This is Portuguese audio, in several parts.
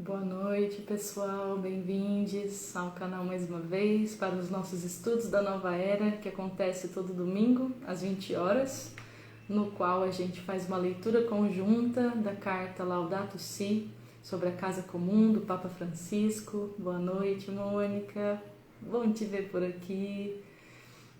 Boa noite, pessoal, bem-vindos ao canal mais uma vez para os nossos estudos da Nova Era, que acontece todo domingo às 20 horas, no qual a gente faz uma leitura conjunta da carta Laudato Si sobre a Casa Comum do Papa Francisco. Boa noite, Mônica, bom te ver por aqui.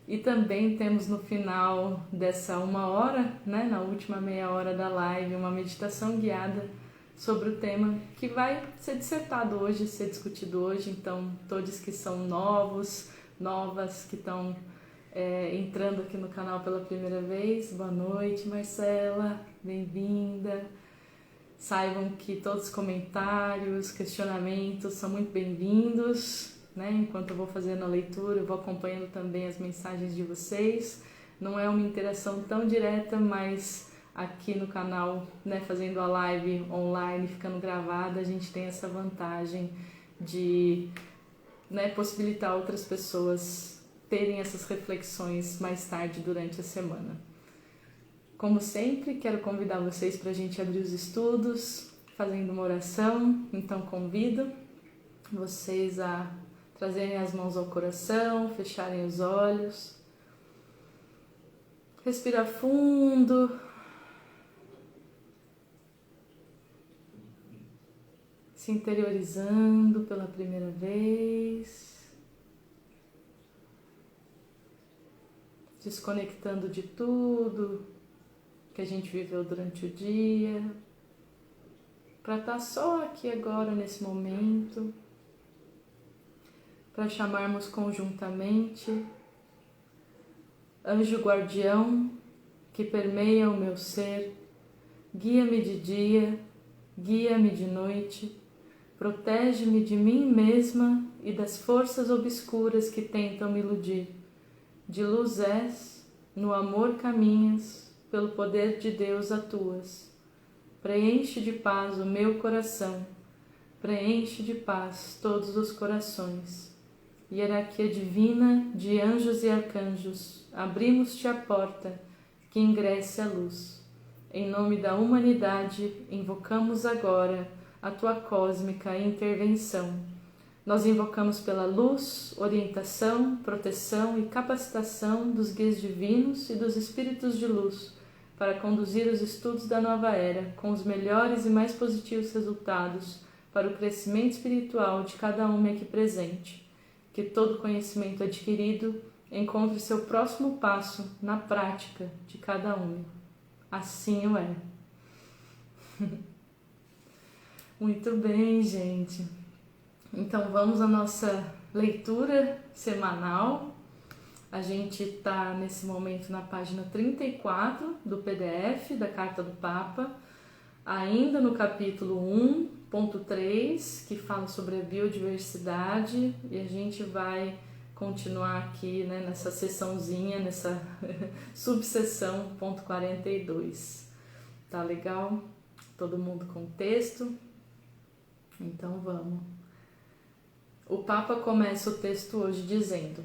E também temos no final dessa uma hora, né, na última meia hora da live, uma meditação guiada sobre o tema que vai ser dissertado hoje, ser discutido hoje. Então, todos que são novas, que estão entrando aqui no canal pela primeira vez, boa noite, Marcela, bem-vinda. Saibam que todos os comentários, questionamentos são muito bem-vindos, né? Enquanto eu vou fazendo a leitura, eu vou acompanhando também as mensagens de vocês. Não é uma interação tão direta, mas aqui no canal, né, fazendo a live online, ficando gravada, a gente tem essa vantagem de, né, possibilitar outras pessoas terem essas reflexões mais tarde durante a semana. Como sempre, quero convidar vocês para a gente abrir os estudos fazendo uma oração. Então convido vocês a trazerem as mãos ao coração, fecharem os olhos, respirar fundo, se interiorizando pela primeira vez, desconectando de tudo que a gente viveu durante o dia, para estar só aqui agora nesse momento, para chamarmos conjuntamente Anjo Guardião que permeia o meu ser, guia-me de dia, guia-me de noite, protege-me de mim mesma e das forças obscuras que tentam me iludir. De luz és, no amor caminhas, pelo poder de Deus atuas. Preenche de paz o meu coração, preenche de paz todos os corações. Hierarquia divina de anjos e arcanjos, abrimos-te a porta, que ingresse a luz. Em nome da humanidade, invocamos agora a tua cósmica intervenção. Nós invocamos pela luz, orientação, proteção e capacitação dos guias divinos e dos espíritos de luz para conduzir os estudos da nova era com os melhores e mais positivos resultados para o crescimento espiritual de cada um aqui presente. Que todo conhecimento adquirido encontre seu próximo passo na prática de cada um. Assim o é. Muito bem, gente. Então vamos à nossa leitura semanal. A gente está nesse momento na página 34 do PDF da Carta do Papa, ainda no capítulo 1.3, que fala sobre a biodiversidade, e a gente vai continuar aqui, né, nessa seçãozinha, nessa subseção ponto 42. Tá legal? Todo mundo com o texto? Então vamos. O Papa começa o texto hoje dizendo: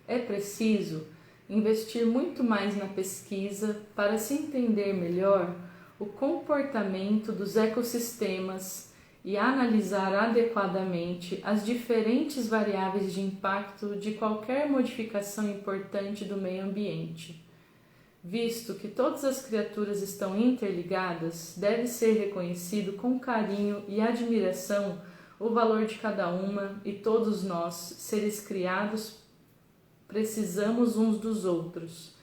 é preciso investir muito mais na pesquisa para se entender melhor o comportamento dos ecossistemas e analisar adequadamente as diferentes variáveis de impacto de qualquer modificação importante do meio ambiente. Visto que todas as criaturas estão interligadas, deve ser reconhecido com carinho e admiração o valor de cada uma, e todos nós, seres criados, precisamos uns dos outros.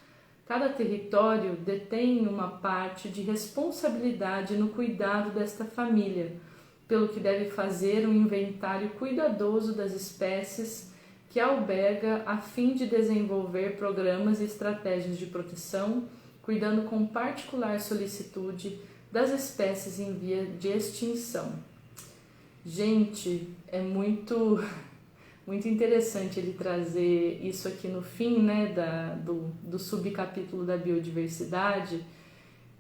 Cada território detém uma parte de responsabilidade no cuidado desta família, pelo que deve fazer um inventário cuidadoso das espécies que alberga a fim de desenvolver programas e estratégias de proteção, cuidando com particular solicitude das espécies em via de extinção. Gente, é muito interessante ele trazer isso aqui no fim, né, do subcapítulo da biodiversidade,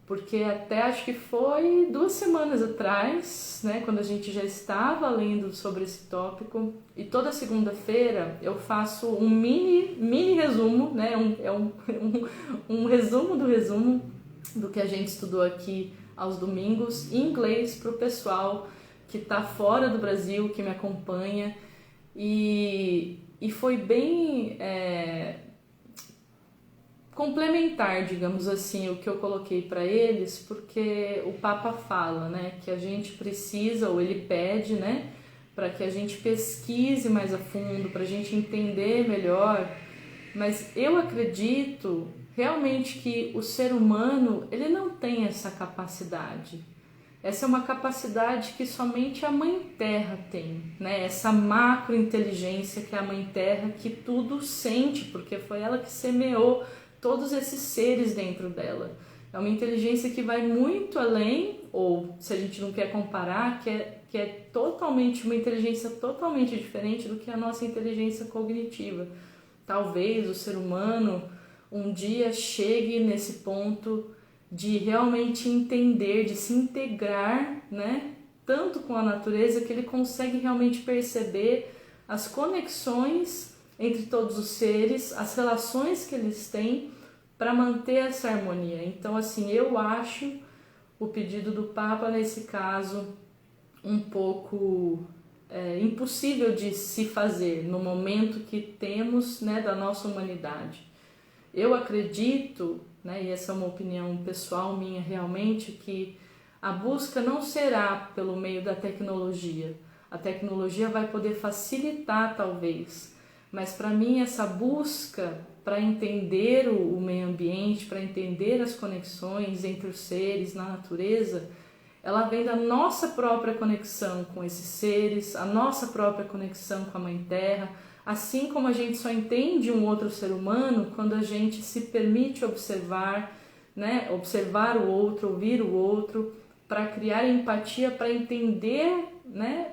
porque até acho que foi 2 semanas atrás, né, quando a gente já estava lendo sobre esse tópico, e toda segunda-feira eu faço um mini resumo, né, um resumo do que a gente estudou aqui aos domingos, em inglês, para o pessoal que está fora do Brasil, que me acompanha, e foi bem complementar, digamos assim, o que eu coloquei para eles, porque o Papa fala, né, que a gente precisa, ou ele pede, né, para que a gente pesquise mais a fundo, para a gente entender melhor, mas eu acredito realmente que o ser humano, ele não tem essa capacidade. Essa é uma capacidade que somente a Mãe Terra tem, né? Essa macrointeligência que é a Mãe Terra, que tudo sente, porque foi ela que semeou todos esses seres dentro dela. É uma inteligência que vai muito além, ou se a gente não quer comparar, que é totalmente uma inteligência totalmente diferente do que a nossa inteligência cognitiva. Talvez o ser humano um dia chegue nesse ponto de realmente entender, de se integrar, né, tanto com a natureza que ele consegue realmente perceber as conexões entre todos os seres, as relações que eles têm para manter essa harmonia. Então, assim, eu acho o pedido do Papa nesse caso um pouco impossível de se fazer no momento que temos, né, da nossa humanidade. Eu acredito, né, e essa é uma opinião pessoal minha realmente, que a busca não será pelo meio da tecnologia. A tecnologia vai poder facilitar talvez, mas para mim essa busca para entender o meio ambiente, para entender as conexões entre os seres na natureza, ela vem da nossa própria conexão com esses seres, a nossa própria conexão com a Mãe Terra, assim como a gente só entende um outro ser humano quando a gente se permite observar, né? Observar o outro, ouvir o outro, para criar empatia, para entender, né,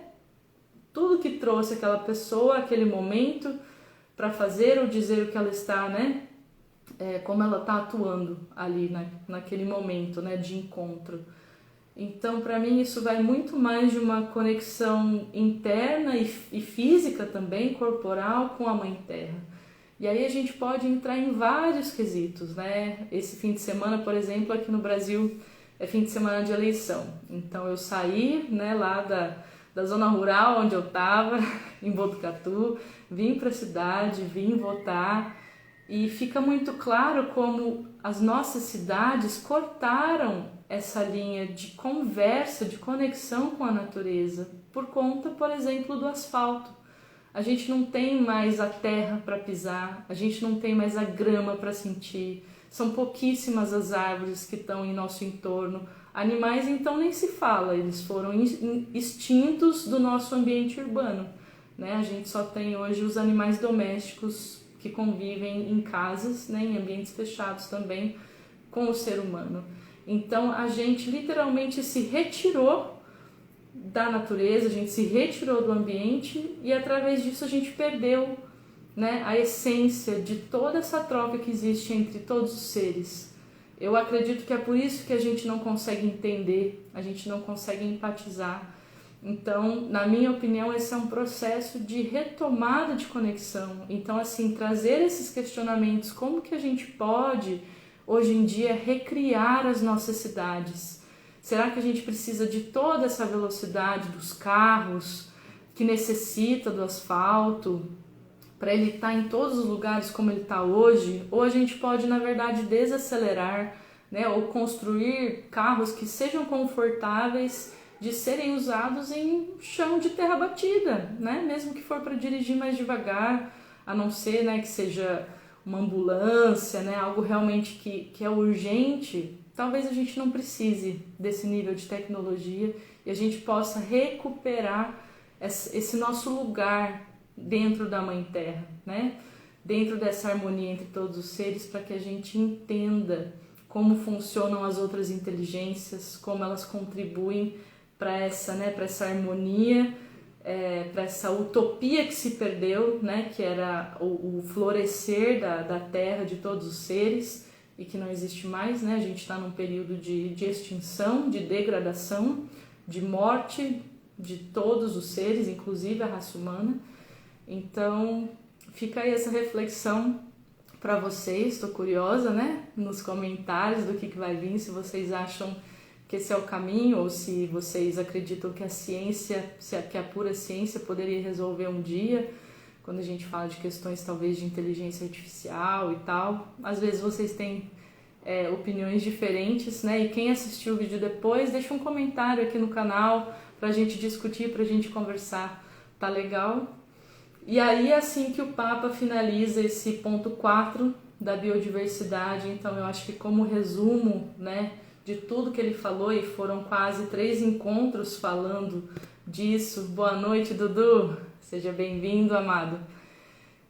tudo que trouxe aquela pessoa, aquele momento, para fazer ou dizer o que ela está, né? Como ela está atuando ali naquele momento, né, de encontro. Então, para mim, isso vai muito mais de uma conexão interna e física também, corporal, com a Mãe Terra. E aí a gente pode entrar em vários quesitos, né? Esse fim de semana, por exemplo, aqui no Brasil é fim de semana de eleição. Então, eu saí, né, lá da zona rural onde eu estava, em Botucatu, vim para a cidade, vim votar. E fica muito claro como as nossas cidades cortaram essa linha de conversa, de conexão com a natureza, por conta, por exemplo, do asfalto. A gente não tem mais a terra para pisar, a gente não tem mais a grama para sentir, são pouquíssimas as árvores que estão em nosso entorno. Animais, então, nem se fala, eles foram extintos do nosso ambiente urbano, né? A gente só tem hoje os animais domésticos que convivem em casas, né, em ambientes fechados também com o ser humano. Então a gente literalmente se retirou da natureza, a gente se retirou do ambiente e através disso a gente perdeu, né, a essência de toda essa troca que existe entre todos os seres. Eu acredito que é por isso que a gente não consegue entender, a gente não consegue empatizar. Então, na minha opinião, esse é um processo de retomada de conexão. Então, assim, trazer esses questionamentos, como que a gente pode, hoje em dia, recriar as nossas cidades? Será que a gente precisa de toda essa velocidade dos carros, que necessita do asfalto, para ele estar em todos os lugares como ele está hoje? Ou a gente pode, na verdade, desacelerar, né? Ou construir carros que sejam confortáveis de serem usados em chão de terra batida, né? Mesmo que for para dirigir mais devagar, a não ser, né, que seja uma ambulância, né, algo realmente que é urgente, talvez a gente não precise desse nível de tecnologia e a gente possa recuperar esse nosso lugar dentro da Mãe Terra, né? Dentro dessa harmonia entre todos os seres, para que a gente entenda como funcionam as outras inteligências, como elas contribuem para essa, né, para essa harmonia, para essa utopia que se perdeu, né, que era o florescer da terra, de todos os seres, e que não existe mais, né? A gente está num período de extinção, de degradação, de morte de todos os seres, inclusive a raça humana. Então, fica aí essa reflexão para vocês, estou curiosa, né, nos comentários do que vai vir, se vocês acham que esse é o caminho, ou se vocês acreditam que a ciência, que a pura ciência poderia resolver um dia, quando a gente fala de questões talvez de inteligência artificial e tal. Às vezes vocês têm opiniões diferentes, né? E quem assistiu o vídeo depois, deixa um comentário aqui no canal pra gente discutir, pra gente conversar, tá legal? E aí, assim que o Papa finaliza esse ponto 4 da biodiversidade, então eu acho que como resumo, né, de tudo que ele falou, e foram quase 3 encontros falando disso. Boa noite, Dudu! Seja bem-vindo, amado!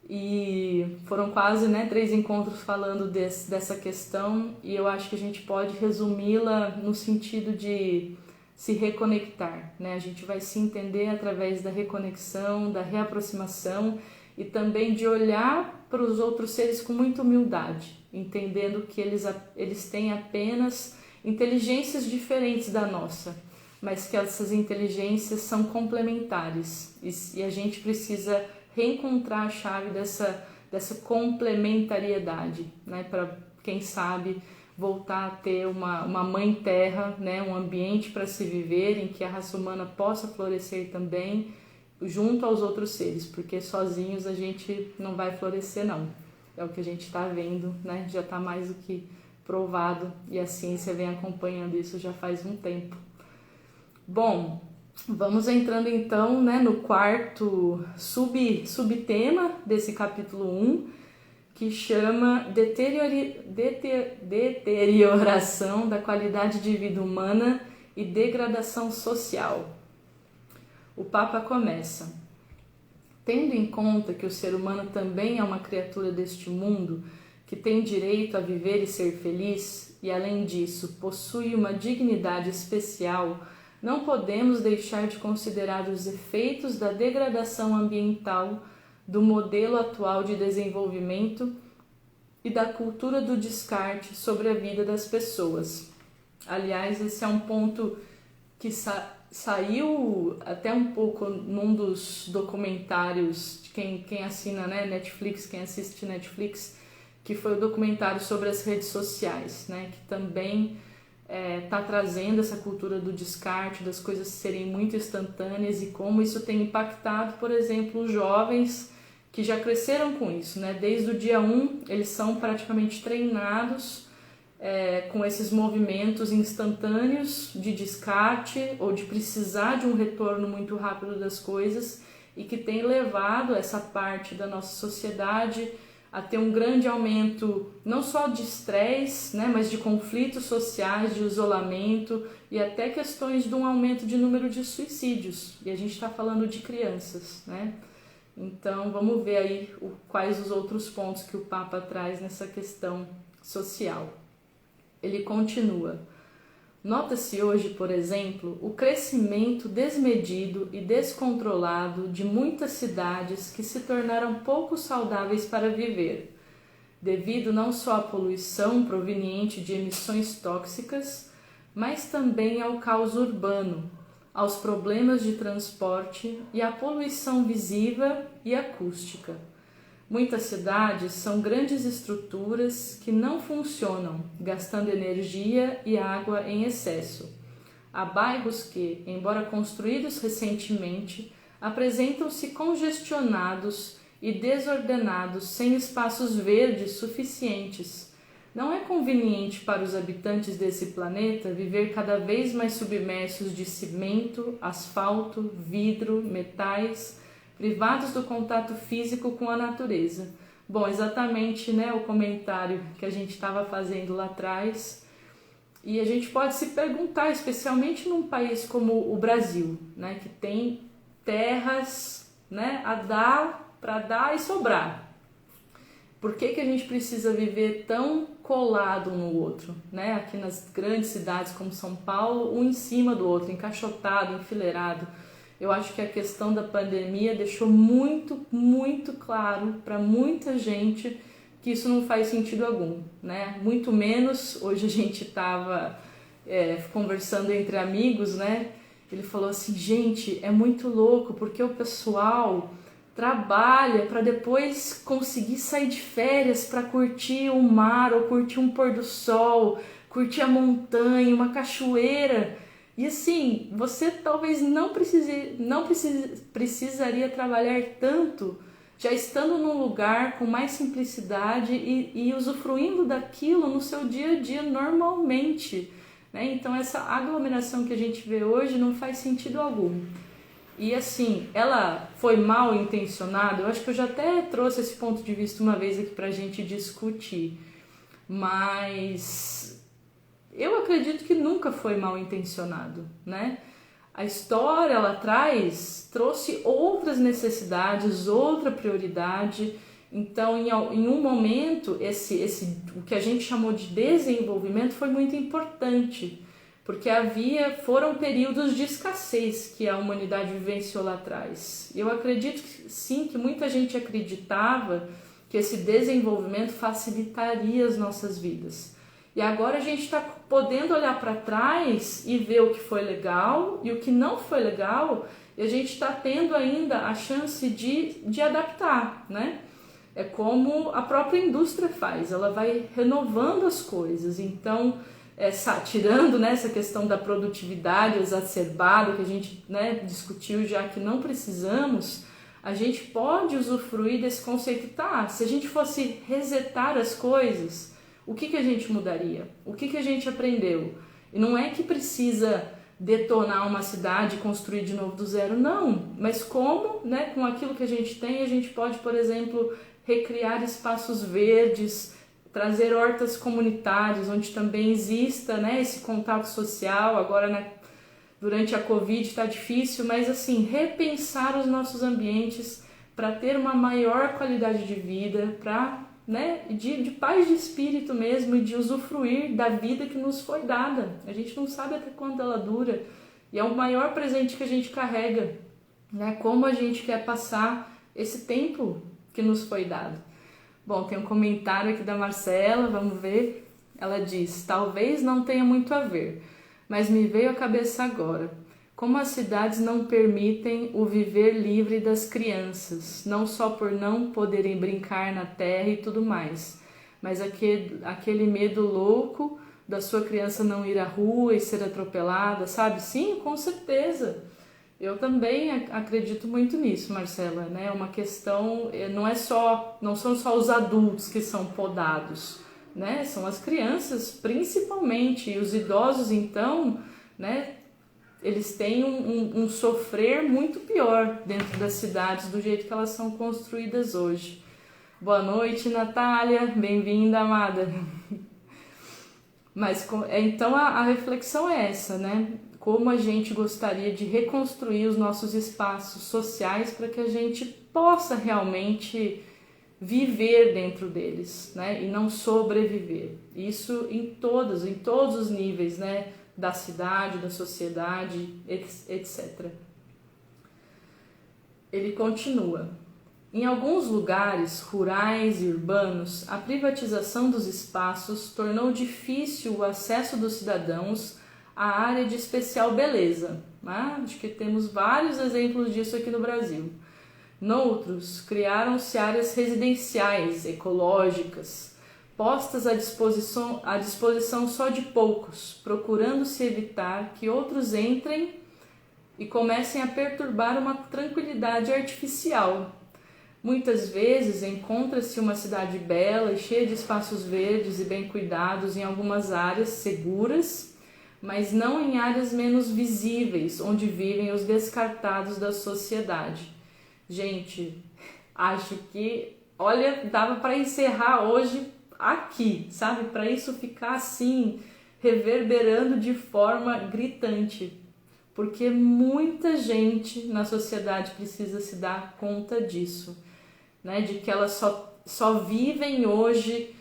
E foram quase 3 encontros falando dessa questão, e eu acho que a gente pode resumi-la no sentido de se reconectar, né? A gente vai se entender através da reconexão, da reaproximação e também de olhar para os outros seres com muita humildade, entendendo que eles têm apenas inteligências diferentes da nossa, mas que essas inteligências são complementares e a gente precisa reencontrar a chave dessa complementariedade, né? Para, quem sabe, voltar a ter uma mãe terra, né? Um ambiente para se viver em que a raça humana possa florescer também junto aos outros seres, porque sozinhos a gente não vai florescer não. É o que a gente está vendo, né? Já está mais do que provado e a ciência vem acompanhando isso já faz um tempo. Bom, vamos entrando então, né, no quarto subtema desse capítulo 1, que chama deterioração da qualidade de vida humana e degradação social. O Papa começa: tendo em conta que o ser humano também é uma criatura deste mundo, que tem direito a viver e ser feliz, e além disso possui uma dignidade especial, não podemos deixar de considerar os efeitos da degradação ambiental, do modelo atual de desenvolvimento e da cultura do descarte sobre a vida das pessoas. Aliás, esse é um ponto que saiu até um pouco num dos documentários de quem assina, né, Netflix, quem assiste Netflix, que foi o documentário sobre as redes sociais, né, que também está trazendo essa cultura do descarte, das coisas serem muito instantâneas e como isso tem impactado, por exemplo, os jovens que já cresceram com isso, né? Desde o dia 1, eles são praticamente treinados com esses movimentos instantâneos de descarte ou de precisar de um retorno muito rápido das coisas e que tem levado essa parte da nossa sociedade a ter um grande aumento não só de estresse, né, mas de conflitos sociais, de isolamento e até questões de um aumento de número de suicídios. E a gente está falando de crianças, né? Então vamos ver aí quais os outros pontos que o Papa traz nessa questão social. Ele continua: nota-se hoje, por exemplo, o crescimento desmedido e descontrolado de muitas cidades que se tornaram pouco saudáveis para viver, devido não só à poluição proveniente de emissões tóxicas, mas também ao caos urbano, aos problemas de transporte e à poluição visiva e acústica. Muitas cidades são grandes estruturas que não funcionam, gastando energia e água em excesso. Há bairros que, embora construídos recentemente, apresentam-se congestionados e desordenados, sem espaços verdes suficientes. Não é conveniente para os habitantes desse planeta viver cada vez mais submersos de cimento, asfalto, vidro, metais, privados do contato físico com a natureza. Bom, exatamente, né, o comentário que a gente estava fazendo lá atrás. E a gente pode se perguntar, especialmente num país como o Brasil, né, que tem terras, né, para dar e sobrar. Por que a gente precisa viver tão colado um no outro, né? Aqui nas grandes cidades como São Paulo, um em cima do outro, encaixotado, enfileirado. Eu acho que a questão da pandemia deixou muito, muito claro para muita gente que isso não faz sentido algum, né? Muito menos, hoje a gente estava conversando entre amigos, né? Ele falou assim, gente, é muito louco porque o pessoal trabalha para depois conseguir sair de férias para curtir o mar ou curtir um pôr do sol, curtir a montanha, uma cachoeira. E assim, você talvez não precisaria trabalhar tanto, já estando num lugar com mais simplicidade e usufruindo daquilo no seu dia a dia normalmente, né? Então essa aglomeração que a gente vê hoje não faz sentido algum. E assim, ela foi mal intencionada, eu acho que eu já até trouxe esse ponto de vista uma vez aqui pra gente discutir, mas eu acredito que nunca foi mal intencionado, né? A história lá atrás trouxe outras necessidades, outra prioridade. Então, em um momento, o que a gente chamou de desenvolvimento foi muito importante, porque foram períodos de escassez que a humanidade vivenciou lá atrás. Eu acredito que, sim, que muita gente acreditava que esse desenvolvimento facilitaria as nossas vidas. E agora a gente está podendo olhar para trás e ver o que foi legal e o que não foi legal, e a gente está tendo ainda a chance de adaptar, né? É como a própria indústria faz, ela vai renovando as coisas. Então, tirando, né, essa questão da produtividade exacerbada que a gente, né, discutiu já que não precisamos, a gente pode usufruir desse conceito. Se a gente fosse resetar as coisas, o que a gente mudaria? O que a gente aprendeu? E não é que precisa detonar uma cidade e construir de novo do zero, não. Mas como, né, com aquilo que a gente tem, a gente pode, por exemplo, recriar espaços verdes, trazer hortas comunitárias, onde também exista, né, esse contato social. Agora, né, durante a Covid está difícil, mas assim, repensar os nossos ambientes para ter uma maior qualidade de vida, para, né, de paz de espírito mesmo, e de usufruir da vida que nos foi dada. A gente não sabe até quando ela dura, e é o maior presente que a gente carrega, né? Como a gente quer passar esse tempo que nos foi dado. Bom, tem um comentário aqui da Marcela, vamos ver. Ela diz: talvez não tenha muito a ver, mas me veio à cabeça agora. Como as cidades não permitem o viver livre das crianças, não só por não poderem brincar na terra e tudo mais, mas aquele medo louco da sua criança não ir à rua e ser atropelada, sabe? Sim, com certeza. Eu também acredito muito nisso, Marcela, né? Uma questão, não são só os adultos que são podados, né? São as crianças principalmente, e os idosos então, né? Eles têm um sofrer muito pior dentro das cidades, do jeito que elas são construídas hoje. Boa noite, Natália, bem-vinda, amada. Mas então a reflexão é essa, né? Como a gente gostaria de reconstruir os nossos espaços sociais para que a gente possa realmente viver dentro deles, né? E não sobreviver. Isso em todos os níveis, né? Da cidade, da sociedade, etc. Ele continua: em alguns lugares rurais e urbanos, a privatização dos espaços tornou difícil o acesso dos cidadãos à área de especial beleza. Acho que temos vários exemplos disso aqui no Brasil. Noutros, criaram-se áreas residenciais, ecológicas, postas à disposição só de poucos, procurando-se evitar que outros entrem e comecem a perturbar uma tranquilidade artificial. Muitas vezes encontra-se uma cidade bela e cheia de espaços verdes e bem cuidados em algumas áreas seguras, mas não em áreas menos visíveis, onde vivem os descartados da sociedade. Gente, acho que, olha, dava para encerrar hoje aqui, sabe? Para isso ficar assim, reverberando de forma gritante, porque muita gente na sociedade precisa se dar conta disso, né? De que elas só vivem hoje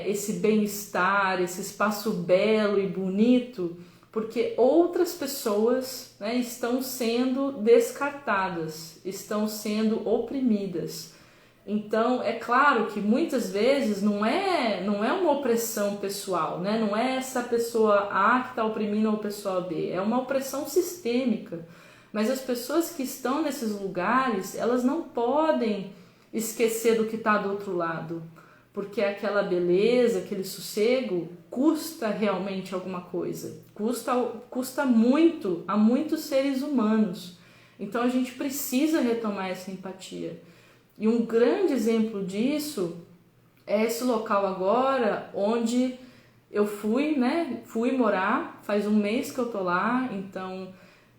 esse bem-estar, esse espaço belo e bonito, porque outras pessoas, né, estão sendo descartadas, estão sendo oprimidas. Então, é claro que muitas vezes não é uma opressão pessoal, né? Não é essa pessoa A que está oprimindo a pessoa B, é uma opressão sistêmica. Mas as pessoas que estão nesses lugares, elas não podem esquecer do que está do outro lado, porque aquela beleza, aquele sossego custa realmente alguma coisa, custa muito a muitos seres humanos. Então a gente precisa retomar essa empatia. E um grande exemplo disso é esse local agora onde eu fui morar, faz um mês que eu tô lá, então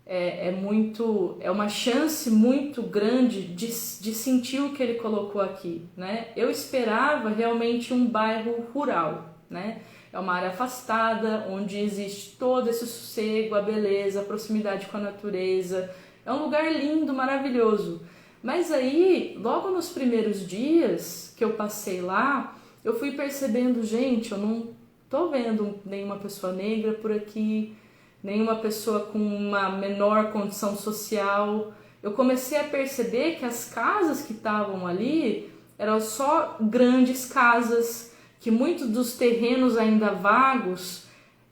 é uma chance muito grande de sentir o que ele colocou aqui, né? Eu esperava realmente um bairro rural, né? É uma área afastada, onde existe todo esse sossego, a beleza, a proximidade com a natureza. É um lugar lindo, maravilhoso. Mas aí, logo nos primeiros dias que eu passei lá, eu fui percebendo, gente, eu não tô vendo nenhuma pessoa negra por aqui, nenhuma pessoa com uma menor condição social. Eu comecei a perceber que as casas que estavam ali eram só grandes casas, que muitos dos terrenos ainda vagos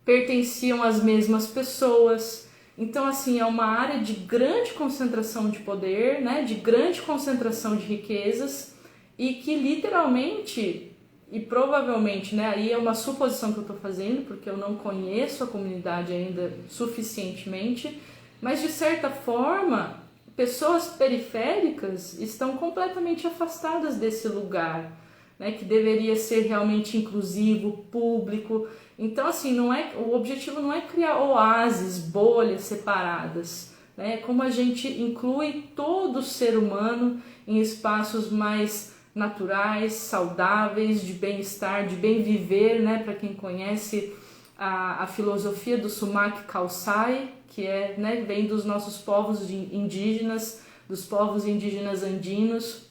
pertenciam às mesmas pessoas. Então, assim, é uma área de grande concentração de poder, né, de grande concentração de riquezas, e que literalmente, e provavelmente, né, aí é uma suposição que eu estou fazendo, porque eu não conheço a comunidade ainda suficientemente, mas de certa forma, pessoas periféricas estão completamente afastadas desse lugar, né, que deveria ser realmente inclusivo, público. Então, assim, o objetivo não é criar oásis, bolhas separadas, né? Como a gente inclui todo ser humano em espaços mais naturais, saudáveis, de bem-estar, de bem viver, né? Para quem conhece a filosofia do Sumak Khalsai, que né, vem dos nossos povos indígenas, dos povos indígenas andinos,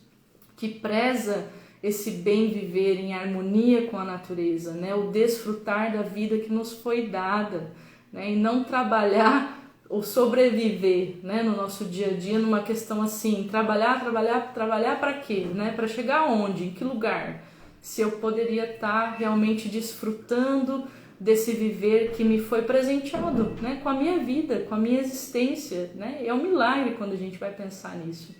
que preza esse bem viver em harmonia com a natureza, né? O desfrutar da vida que nos foi dada, né? E não trabalhar ou sobreviver, né? No nosso dia a dia, numa questão assim, trabalhar para quê? Né? Para chegar onde? Em que lugar? Se eu poderia estar realmente desfrutando desse viver que me foi presenteado, né? Com a minha vida, com a minha existência, né? É um milagre quando a gente vai pensar nisso.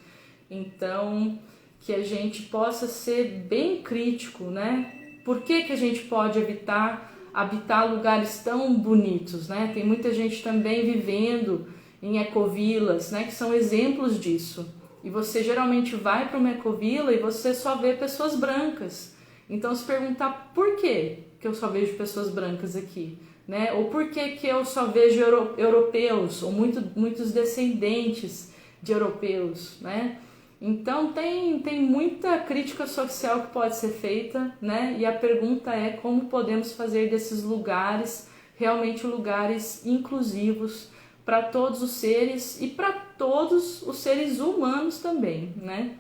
Então, que a gente possa ser bem crítico, né? Por que a gente pode habitar lugares tão bonitos, né? Tem muita gente também vivendo em ecovilas, né? Que são exemplos disso. E você geralmente vai para uma ecovila e você só vê pessoas brancas. Então, se perguntar por que eu só vejo pessoas brancas aqui, né? Ou por que eu só vejo europeus, ou muitos descendentes de europeus, né? Então tem muita crítica social que pode ser feita, né? E a pergunta é como podemos fazer desses lugares realmente lugares inclusivos para todos os seres e para todos os seres humanos também, né?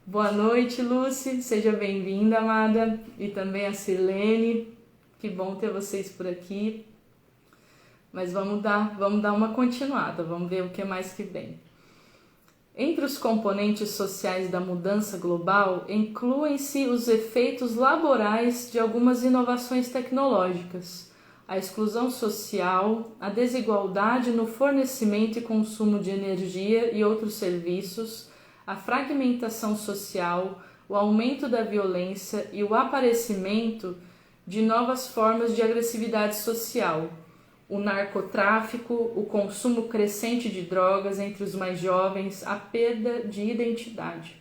Boa noite, Lucy, seja bem-vinda, amada, e também a Sirlene, que bom ter vocês por aqui. Mas vamos dar uma continuada, vamos ver o que mais que vem. Entre os componentes sociais da mudança global, incluem-se os efeitos laborais de algumas inovações tecnológicas, a exclusão social, a desigualdade no fornecimento e consumo de energia e outros serviços, a fragmentação social, o aumento da violência e o aparecimento de novas formas de agressividade social, o narcotráfico, o consumo crescente de drogas entre os mais jovens, a perda de identidade.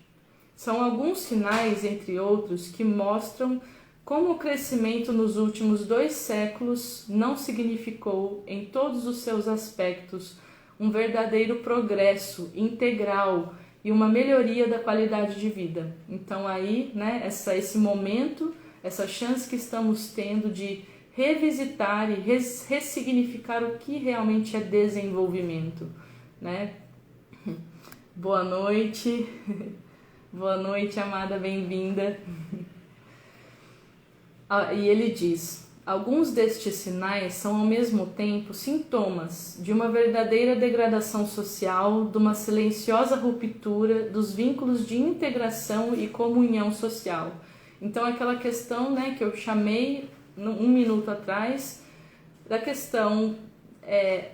São alguns sinais, entre outros, que mostram como o crescimento nos últimos 2 séculos não significou, em todos os seus aspectos, um verdadeiro progresso integral e uma melhoria da qualidade de vida. Então aí, né, esse momento, essa chance que estamos tendo de revisitar e ressignificar o que realmente é desenvolvimento, né? Boa noite, boa noite, amada, bem-vinda. E ele diz: alguns destes sinais são ao mesmo tempo sintomas de uma verdadeira degradação social, de uma silenciosa ruptura dos vínculos de integração e comunhão social. Então aquela questão, né, que eu chamei 1 minuto atrás, da questão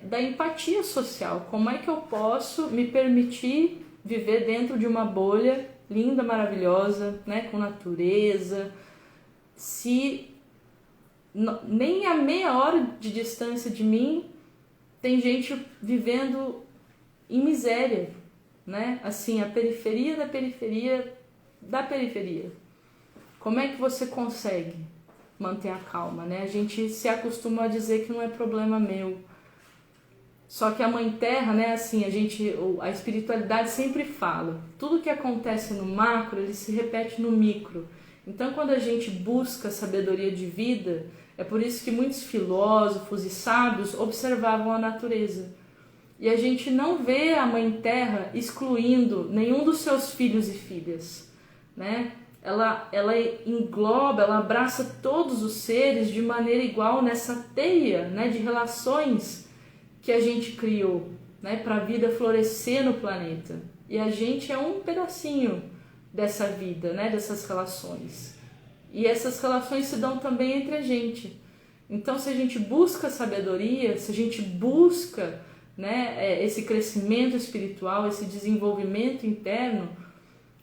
da empatia social. Como é que eu posso me permitir viver dentro de uma bolha linda, maravilhosa, né, com natureza, se nem a meia hora de distância de mim tem gente vivendo em miséria, né? Assim, a periferia da periferia da periferia. Como é que você consegue manter a calma, né? A gente se acostuma a dizer que não é problema meu. Só que a Mãe Terra, né, assim, a espiritualidade sempre fala, tudo que acontece no macro, ele se repete no micro. Então, quando a gente busca sabedoria de vida, é por isso que muitos filósofos e sábios observavam a natureza. E a gente não vê a Mãe Terra excluindo nenhum dos seus filhos e filhas, né? Ela engloba, ela abraça todos os seres de maneira igual nessa teia, né, de relações que a gente criou, né, para a vida florescer no planeta. E a gente é um pedacinho dessa vida, né, dessas relações. E essas relações se dão também entre a gente. Então, se a gente busca sabedoria, se a gente busca, né, esse crescimento espiritual, esse desenvolvimento interno,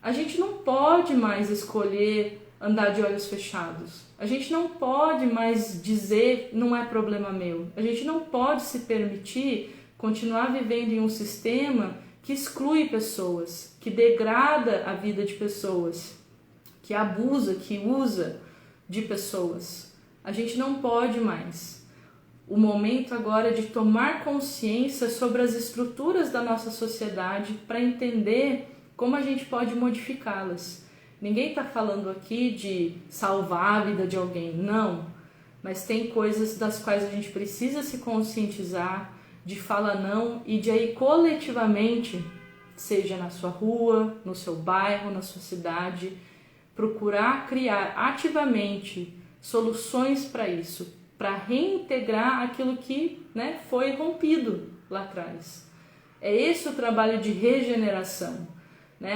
a gente não pode mais escolher andar de olhos fechados. A gente não pode mais dizer não é problema meu. A gente não pode se permitir continuar vivendo em um sistema que exclui pessoas, que degrada a vida de pessoas, que abusa, que usa de pessoas. A gente não pode mais. O momento agora é de tomar consciência sobre as estruturas da nossa sociedade para entender como a gente pode modificá-las. Ninguém está falando aqui de salvar a vida de alguém, não. Mas tem coisas das quais a gente precisa se conscientizar, de falar não e de aí coletivamente, seja na sua rua, no seu bairro, na sua cidade, procurar criar ativamente soluções para isso, para reintegrar aquilo que, né, foi rompido lá atrás. É esse o trabalho de regeneração.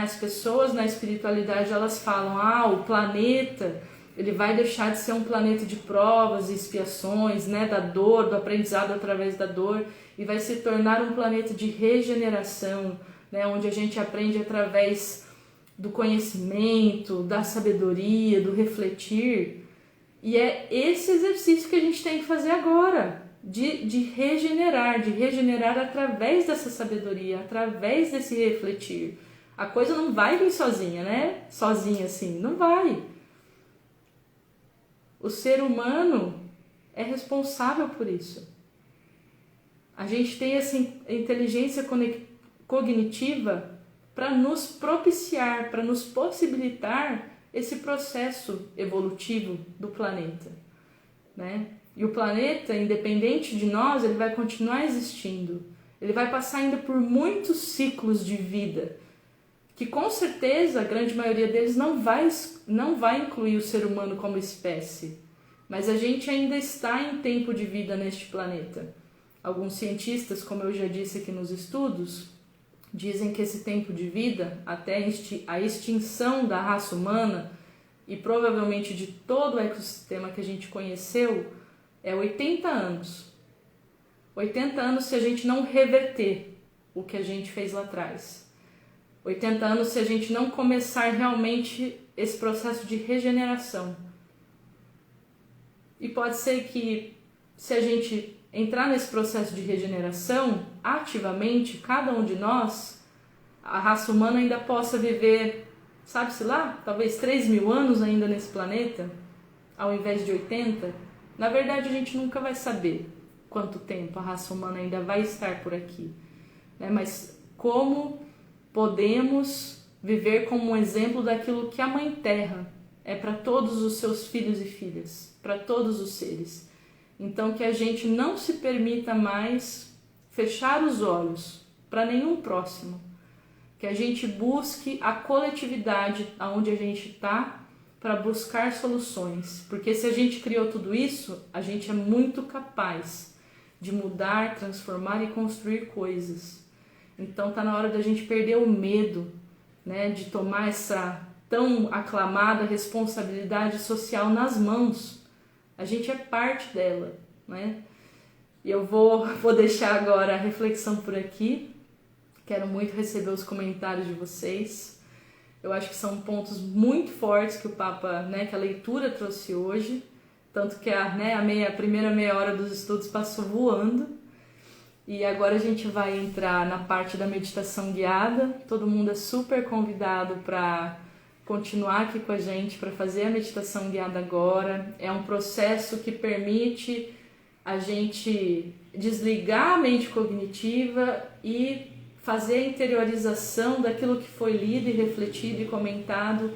As pessoas na espiritualidade, elas falam, o planeta, ele vai deixar de ser um planeta de provas e expiações, né, da dor, do aprendizado através da dor, e vai se tornar um planeta de regeneração, né, onde a gente aprende através do conhecimento, da sabedoria, do refletir. E é esse exercício que a gente tem que fazer agora, de regenerar através dessa sabedoria, através desse refletir. A coisa não vai vir sozinha, né? Sozinha assim, não vai. O ser humano é responsável por isso. A gente tem essa inteligência cognitiva para nos propiciar, para nos possibilitar esse processo evolutivo do planeta, né? E o planeta, independente de nós, ele vai continuar existindo. Ele vai passar ainda por muitos ciclos de vida, que com certeza a grande maioria deles não vai incluir o ser humano como espécie, mas a gente ainda está em tempo de vida neste planeta. Alguns cientistas, como eu já disse aqui nos estudos, dizem que esse tempo de vida, até a extinção da raça humana e provavelmente de todo o ecossistema que a gente conheceu, é 80 anos. 80 anos se a gente não reverter o que a gente fez lá atrás. 80 anos se a gente não começar realmente esse processo de regeneração. E pode ser que, se a gente entrar nesse processo de regeneração, ativamente, cada um de nós, a raça humana ainda possa viver, sabe-se lá, talvez 3.000 anos ainda nesse planeta, ao invés de 80. Na verdade, a gente nunca vai saber quanto tempo a raça humana ainda vai estar por aqui, né? Mas como podemos viver como um exemplo daquilo que a Mãe Terra é para todos os seus filhos e filhas, para todos os seres. Então, que a gente não se permita mais fechar os olhos para nenhum próximo, que a gente busque a coletividade aonde a gente está para buscar soluções, porque se a gente criou tudo isso, a gente é muito capaz de mudar, transformar e construir coisas. Então tá na hora da gente perder o medo, né, de tomar essa tão aclamada responsabilidade social nas mãos. A gente é parte dela, né? E eu vou deixar agora a reflexão por aqui. Quero muito receber os comentários de vocês. Eu acho que são pontos muito fortes que o Papa, né, que a leitura trouxe hoje, tanto que a primeira meia hora dos estudos passou voando. E agora a gente vai entrar na parte da meditação guiada. Todo mundo é super convidado para continuar aqui com a gente para fazer a meditação guiada agora. É um processo que permite a gente desligar a mente cognitiva e fazer a interiorização daquilo que foi lido e refletido e comentado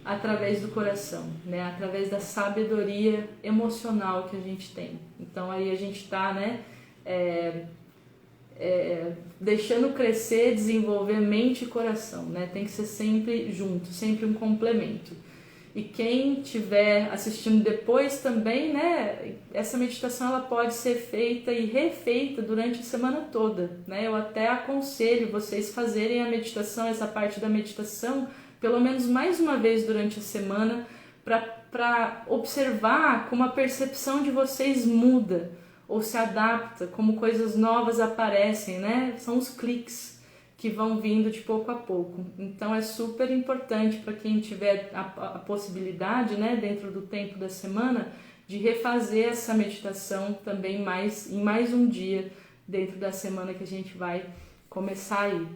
através do coração, né? Através da sabedoria emocional que a gente tem. Então aí a gente está, né, deixando crescer, desenvolver mente e coração, né? Tem que ser sempre junto, sempre um complemento. E quem estiver assistindo depois também, né, essa meditação ela pode ser feita e refeita durante a semana toda, né? Eu até aconselho vocês fazerem a meditação, essa parte da meditação, pelo menos mais uma vez durante a semana, para observar como a percepção de vocês muda ou se adapta, como coisas novas aparecem, né? São os cliques que vão vindo de pouco a pouco. Então é super importante para quem tiver a possibilidade, né, dentro do tempo da semana, de refazer essa meditação também em mais um dia dentro da semana que a gente vai começar aí.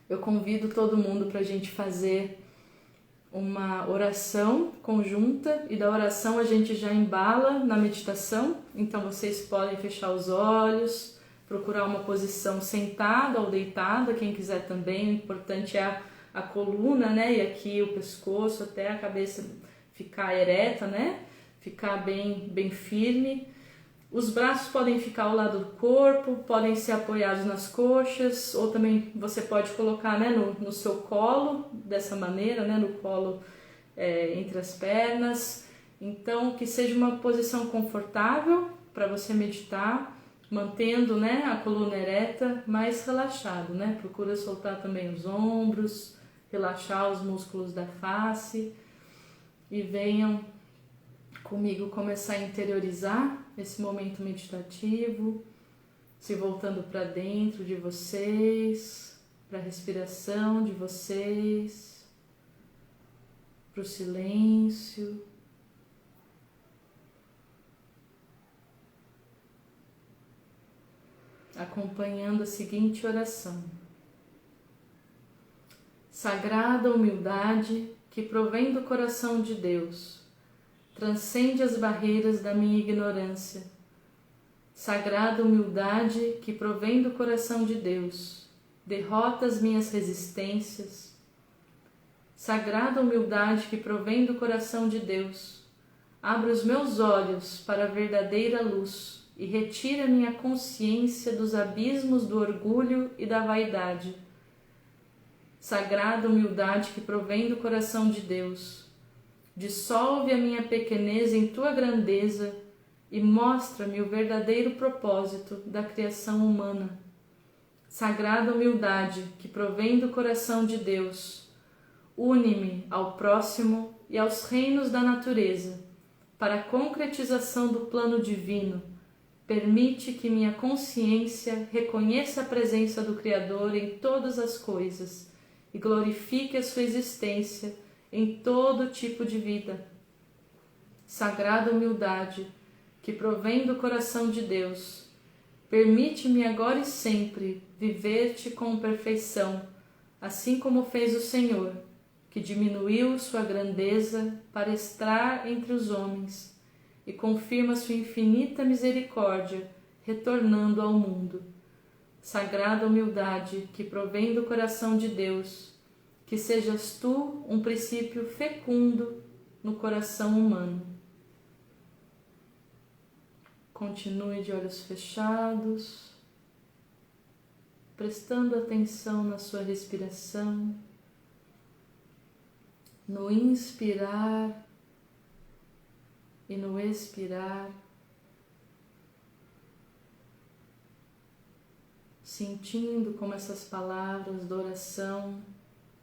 Eu convido todo mundo para a gente fazer uma oração conjunta e da oração a gente já embala na meditação. Então vocês podem fechar os olhos, procurar uma posição sentada ou deitada, quem quiser também. O importante é a coluna, né? E aqui o pescoço até a cabeça ficar ereta, né? Ficar bem firme. Os braços podem ficar ao lado do corpo, podem ser apoiados nas coxas, ou também você pode colocar, né, no seu colo, dessa maneira, né, no colo entre as pernas. Então, que seja uma posição confortável para você meditar, mantendo, né, a coluna ereta, mas relaxado, né? Procura soltar também os ombros, relaxar os músculos da face e venham comigo começar a interiorizar esse momento meditativo, se voltando para dentro de vocês, para a respiração de vocês, para o silêncio. Acompanhando a seguinte oração: Sagrada humildade que provém do coração de Deus, transcende as barreiras da minha ignorância. Sagrada humildade que provém do coração de Deus, derrota as minhas resistências. Sagrada humildade que provém do coração de Deus, abre os meus olhos para a verdadeira luz e retira minha consciência dos abismos do orgulho e da vaidade. Sagrada humildade que provém do coração de Deus, dissolve a minha pequenez em tua grandeza e mostra-me o verdadeiro propósito da criação humana. Sagrada humildade que provém do coração de Deus, une-me ao próximo e aos reinos da natureza, para a concretização do plano divino. Permite que minha consciência reconheça a presença do Criador em todas as coisas e glorifique a sua existência em todo tipo de vida. Sagrada humildade que provém do coração de Deus, permite-me agora e sempre viver-te com perfeição, assim como fez o Senhor, que diminuiu sua grandeza para estar entre os homens e confirma sua infinita misericórdia, retornando ao mundo. Sagrada humildade que provém do coração de Deus, que sejas tu um princípio fecundo no coração humano. Continue de olhos fechados, prestando atenção na sua respiração, no inspirar e no expirar, sentindo como essas palavras da oração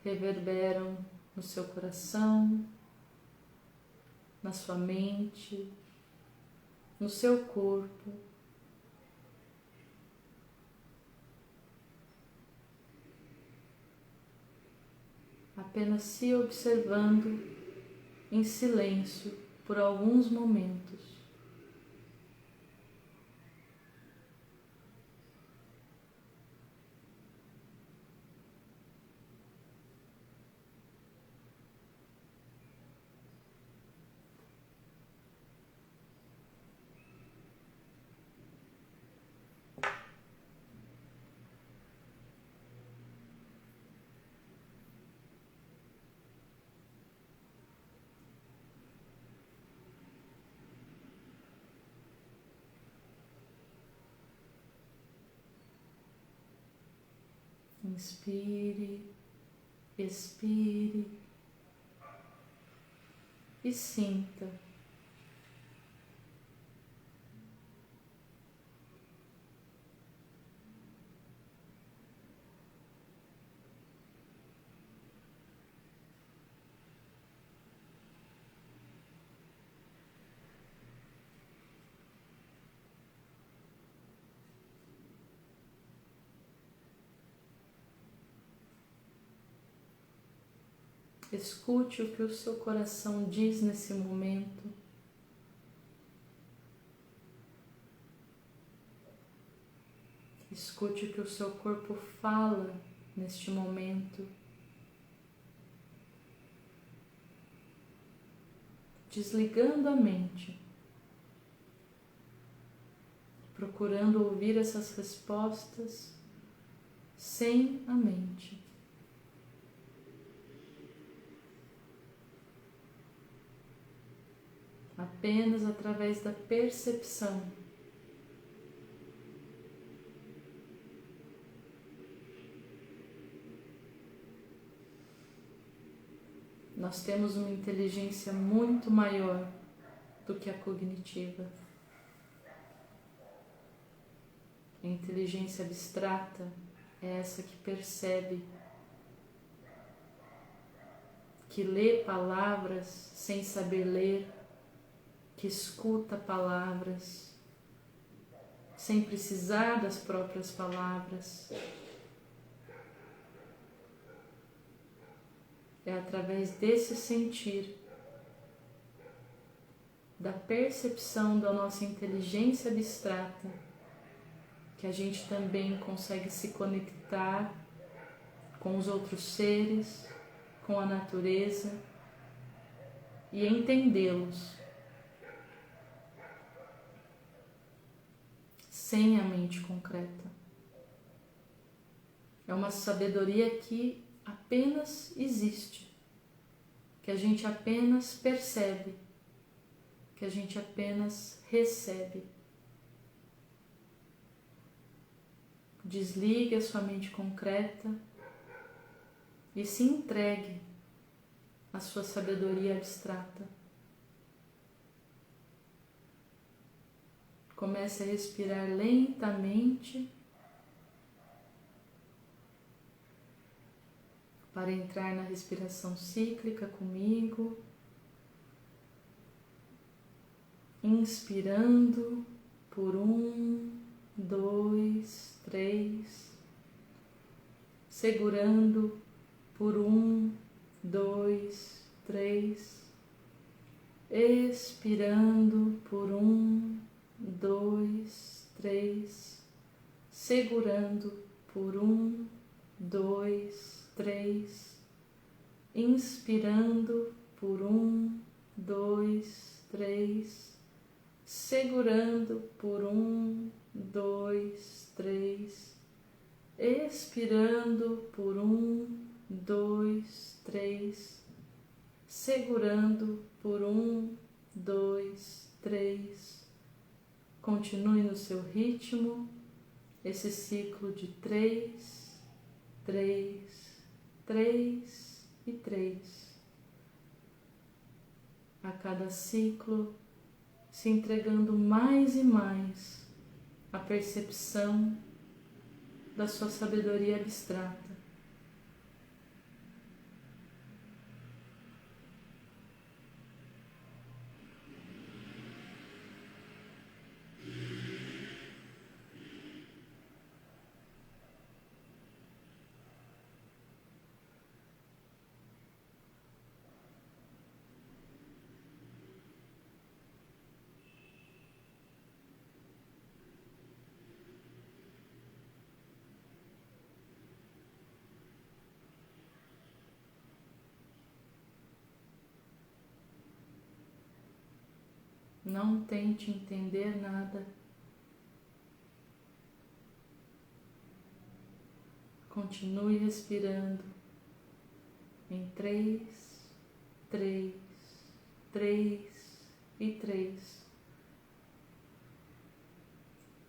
reverberam no seu coração, na sua mente, no seu corpo. apenas se observando em silêncio por alguns momentos. Inspire, expire e sinta. Escute o que o seu coração diz nesse momento. Escute o que o seu corpo fala neste momento. Desligando a mente, procurando ouvir essas respostas sem a mente. Apenas através da percepção. Nós temos uma inteligência muito maior do que a cognitiva. A inteligência abstrata é essa que percebe, que lê palavras sem saber ler, que escuta palavras sem precisar das próprias palavras. É através desse sentir, da percepção da nossa inteligência abstrata, que a gente também consegue se conectar com os outros seres, com a natureza e entendê-los sem a mente concreta. É uma sabedoria que apenas existe, que a gente apenas percebe, que a gente apenas recebe. Desligue a sua mente concreta e se entregue à sua sabedoria abstrata. Comece a respirar lentamente para entrar na respiração cíclica comigo. Inspirando por 1, 2, 3. Segurando por 1, 2, 3. Expirando por 1, 2, 3, segurando por 1, 2, 3, inspirando por 1, 2, 3, segurando por 1, 2, 3, expirando por 1, 2, 3, segurando por 1, 2, 3. Continue no seu ritmo, esse ciclo de 3, 3, 3 e 3. A cada ciclo, se entregando mais e mais à percepção da sua sabedoria abstrata. Não tente entender nada. Continue respirando em 3, 3, 3 e 3,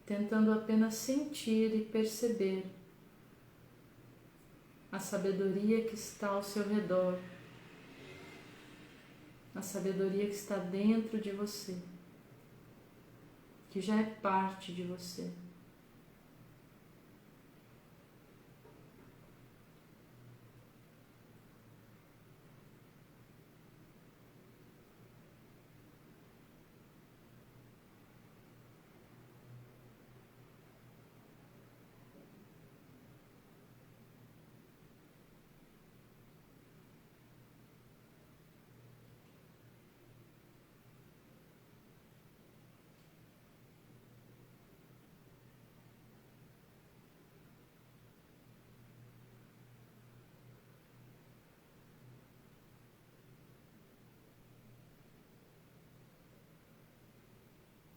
tentando apenas sentir e perceber a sabedoria que está ao seu redor, a sabedoria que está dentro de você, que já é parte de você.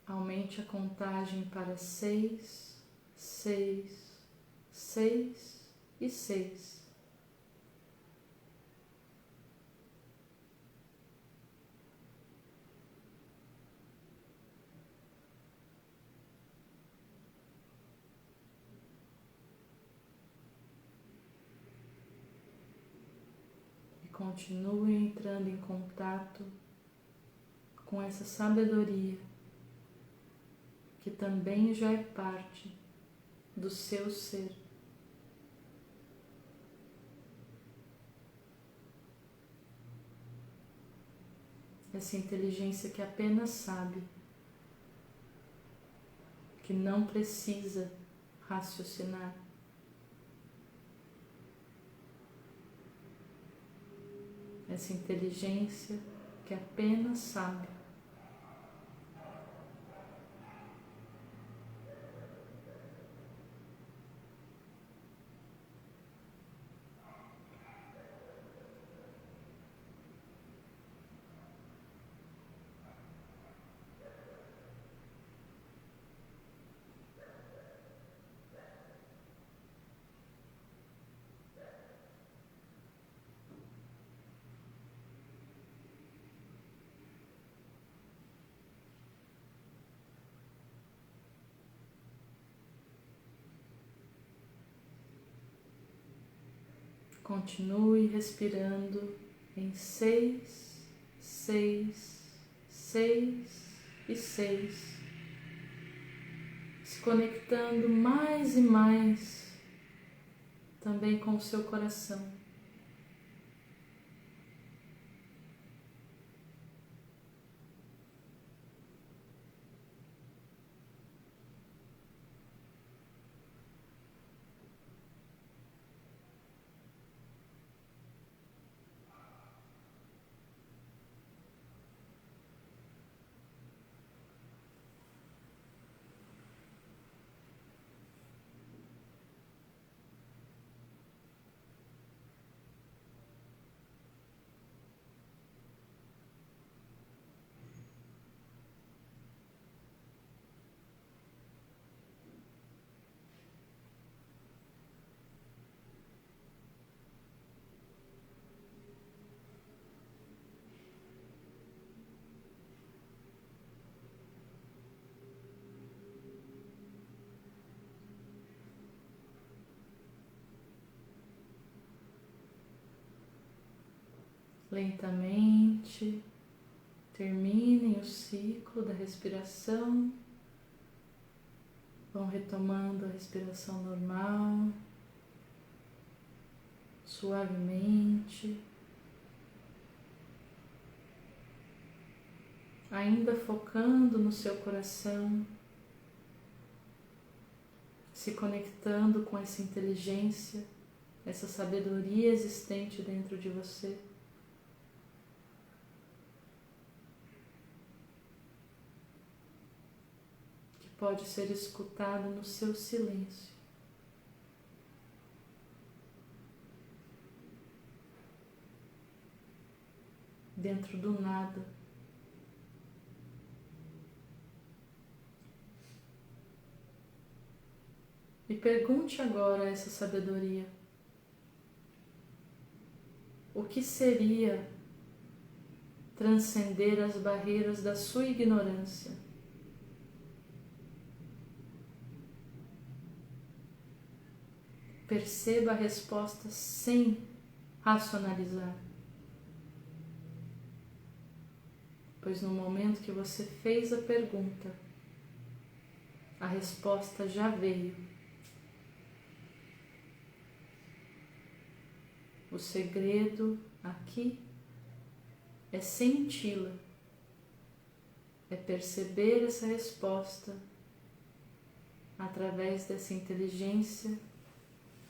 Aumente a contagem para 6, 6, 6 e 6. E continue entrando em contato com essa sabedoria que também já é parte do seu ser. Essa inteligência que apenas sabe, que não precisa raciocinar. Essa inteligência que apenas sabe. Continue respirando em 6, 6, 6 e 6, se conectando mais e mais também com o seu coração. Lentamente, terminem o ciclo da respiração, vão retomando a respiração normal, suavemente, ainda focando no seu coração, se conectando com essa inteligência, essa sabedoria existente dentro de você. Pode ser escutado no seu silêncio. Dentro do nada. E pergunte agora a essa sabedoria: o que seria transcender as barreiras da sua ignorância? Perceba a resposta sem racionalizar, pois no momento que você fez a pergunta, a resposta já veio. O segredo aqui é senti-la, é perceber essa resposta através dessa inteligência,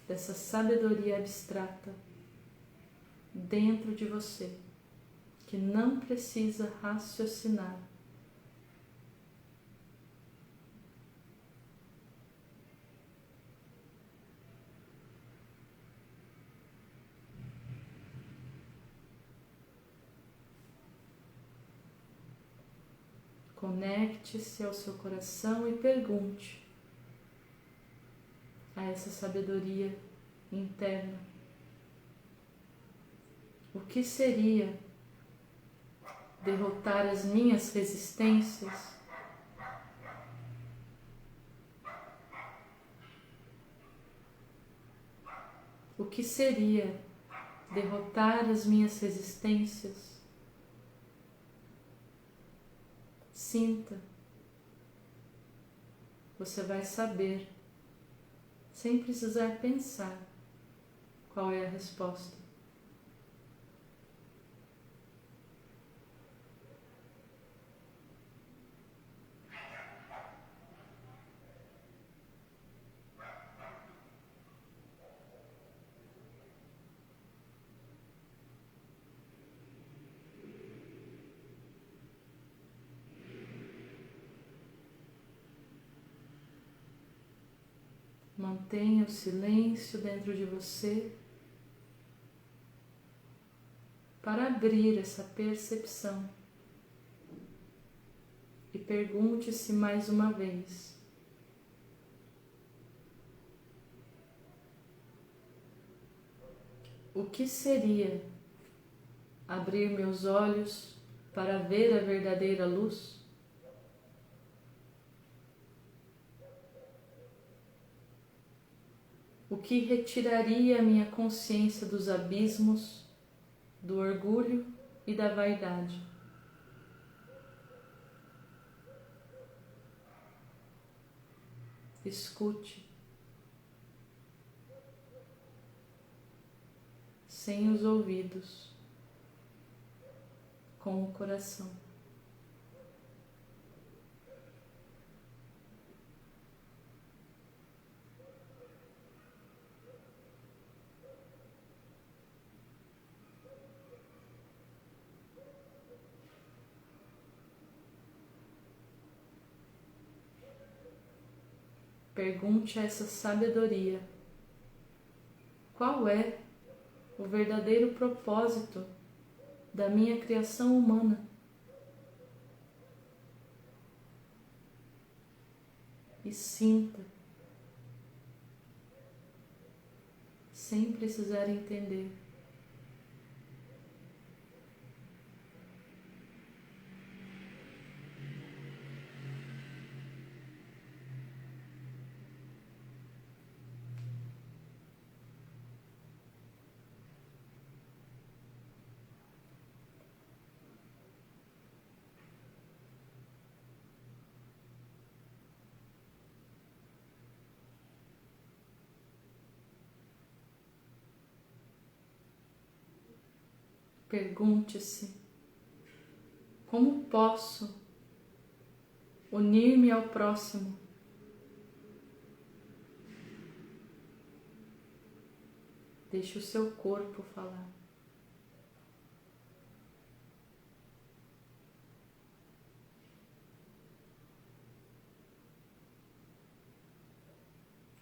dessa sabedoria abstrata dentro de você, que não precisa raciocinar. Conecte-se ao seu coração e pergunte a essa sabedoria interna: o que seria derrotar as minhas resistências? O que seria derrotar as minhas resistências? Sinta. Você vai saber, sem precisar pensar, qual é a resposta. Mantenha o silêncio dentro de você para abrir essa percepção e pergunte-se mais uma vez: o que seria abrir meus olhos para ver a verdadeira luz? O que retiraria a minha consciência dos abismos, do orgulho e da vaidade? Escute, sem os ouvidos, com o coração. Pergunte a essa sabedoria: qual é o verdadeiro propósito da minha criação humana? E sinta, sem precisar entender. Pergunte-se: como posso unir-me ao próximo? Deixe o seu corpo falar.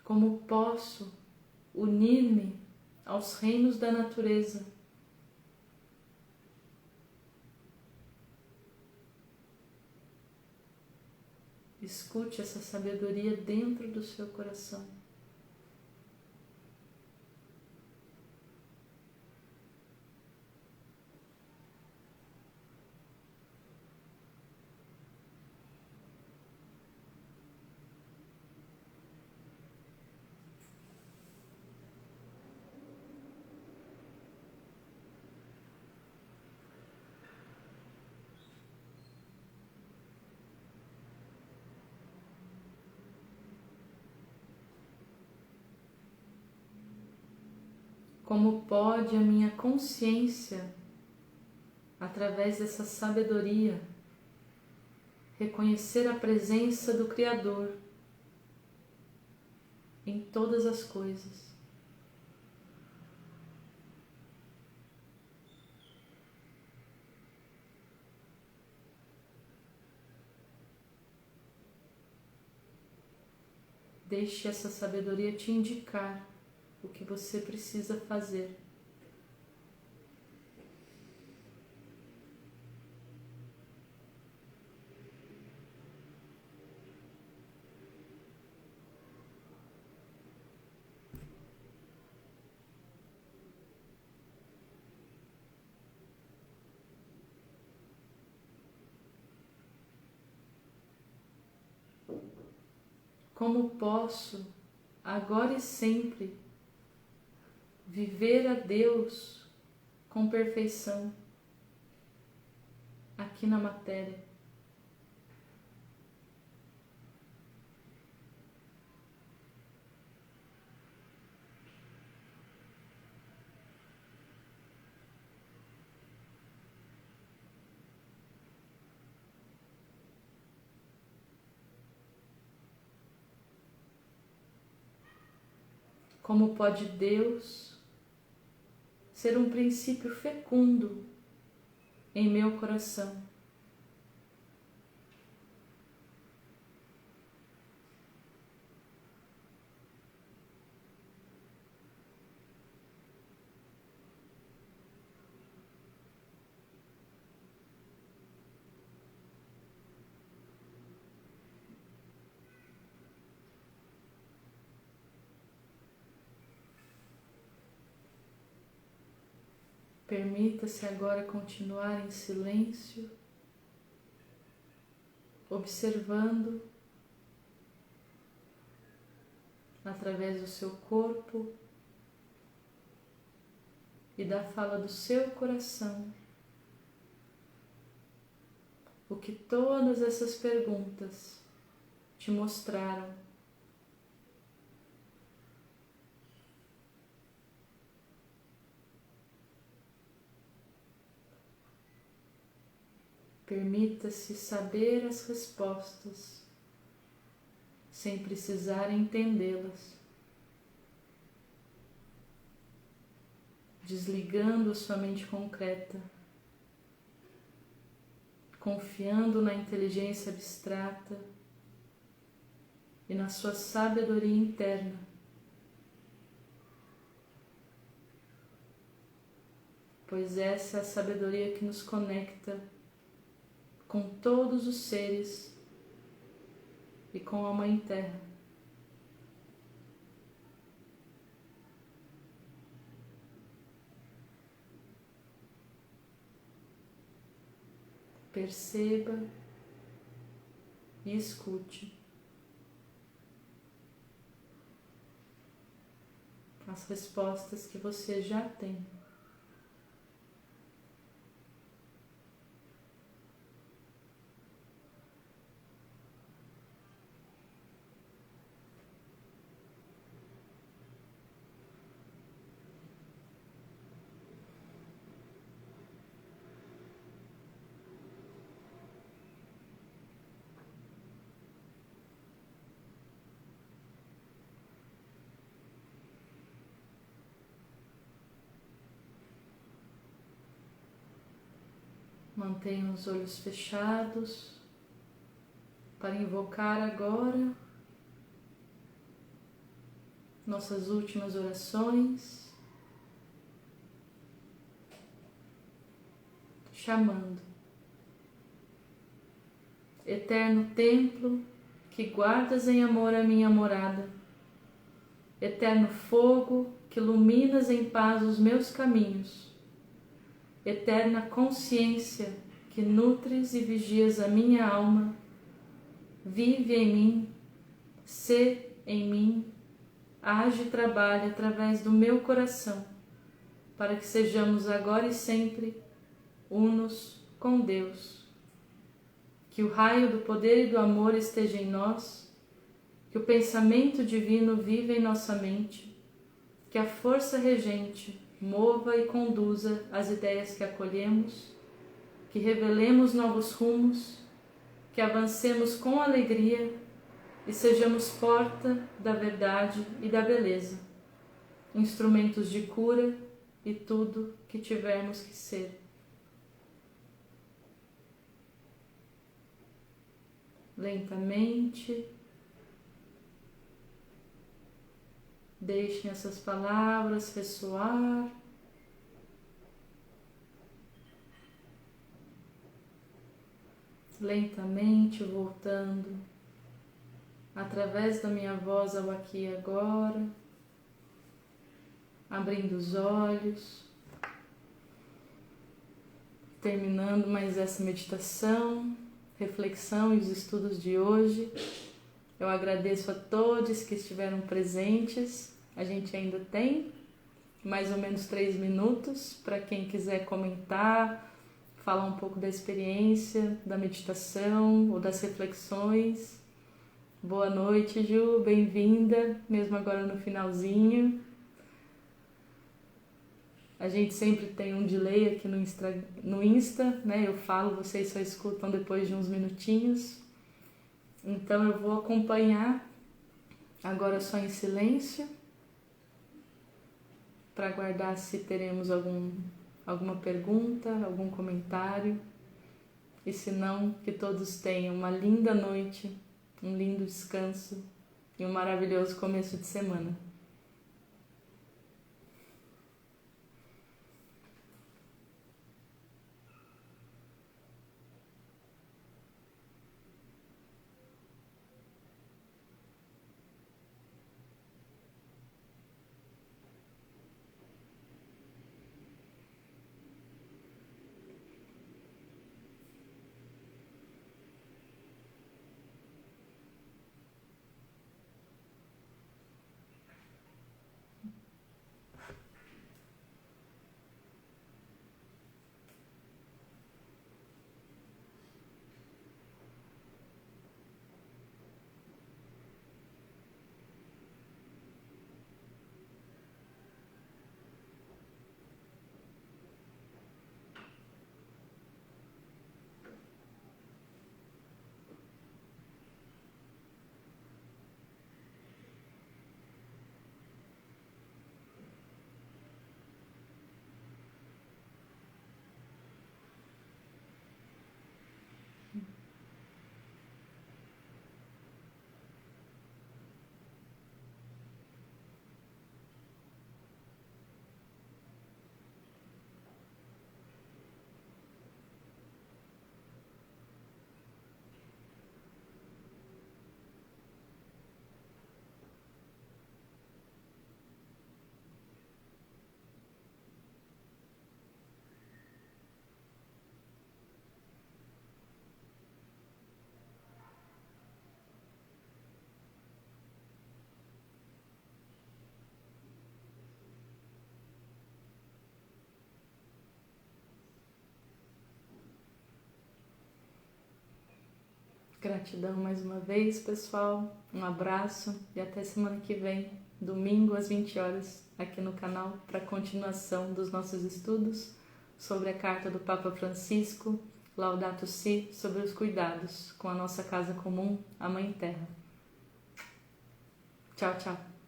Como posso unir-me aos reinos da natureza? Escute essa sabedoria dentro do seu coração. Como pode a minha consciência, através dessa sabedoria, reconhecer a presença do Criador em todas as coisas? Deixe essa sabedoria te indicar o que você precisa fazer. Como posso, agora e sempre, viver a Deus com perfeição aqui na matéria? Como pode Deus ser um princípio fecundo em meu coração? Permita-se agora continuar em silêncio, observando através do seu corpo e da fala do seu coração o que todas essas perguntas te mostraram. Permita-se saber as respostas, sem precisar entendê-las, desligando a sua mente concreta, confiando na inteligência abstrata e na sua sabedoria interna. Pois essa é a sabedoria que nos conecta com todos os seres e com a Mãe Terra. Perceba e escute as respostas que você já tem. Mantenha os olhos fechados para invocar agora nossas últimas orações, chamando: Eterno templo que guardas em amor a minha morada, eterno fogo que iluminas em paz os meus caminhos, eterna consciência que nutres e vigias a minha alma, vive em mim, sê em mim, age e trabalha através do meu coração, para que sejamos agora e sempre unos com Deus. Que o raio do poder e do amor esteja em nós, que o pensamento divino viva em nossa mente, que a força regente mova e conduza as ideias que acolhemos, que revelemos novos rumos, que avancemos com alegria e sejamos porta da verdade e da beleza, instrumentos de cura e tudo que tivermos que ser. Lentamente, deixem essas palavras ressoar. Lentamente voltando através da minha voz ao aqui e agora, abrindo os olhos, terminando mais essa meditação, reflexão e os estudos de hoje. Eu agradeço a todos que estiveram presentes. A gente ainda tem mais ou menos 3 minutos para quem quiser comentar, falar um pouco da experiência, da meditação ou das reflexões. Boa noite, Ju, bem-vinda, mesmo agora no finalzinho. A gente sempre tem um delay aqui no Insta, né? Eu falo, vocês só escutam depois de uns minutinhos. Então eu vou acompanhar agora só em silêncio para aguardar se teremos alguma pergunta, algum comentário. E se não, que todos tenham uma linda noite, um lindo descanso e um maravilhoso começo de semana. Gratidão mais uma vez, pessoal. Um abraço e até semana que vem, domingo às 20 horas, aqui no canal, para a continuação dos nossos estudos sobre a carta do Papa Francisco, Laudato Si, sobre os cuidados com a nossa casa comum, a Mãe Terra. Tchau, tchau.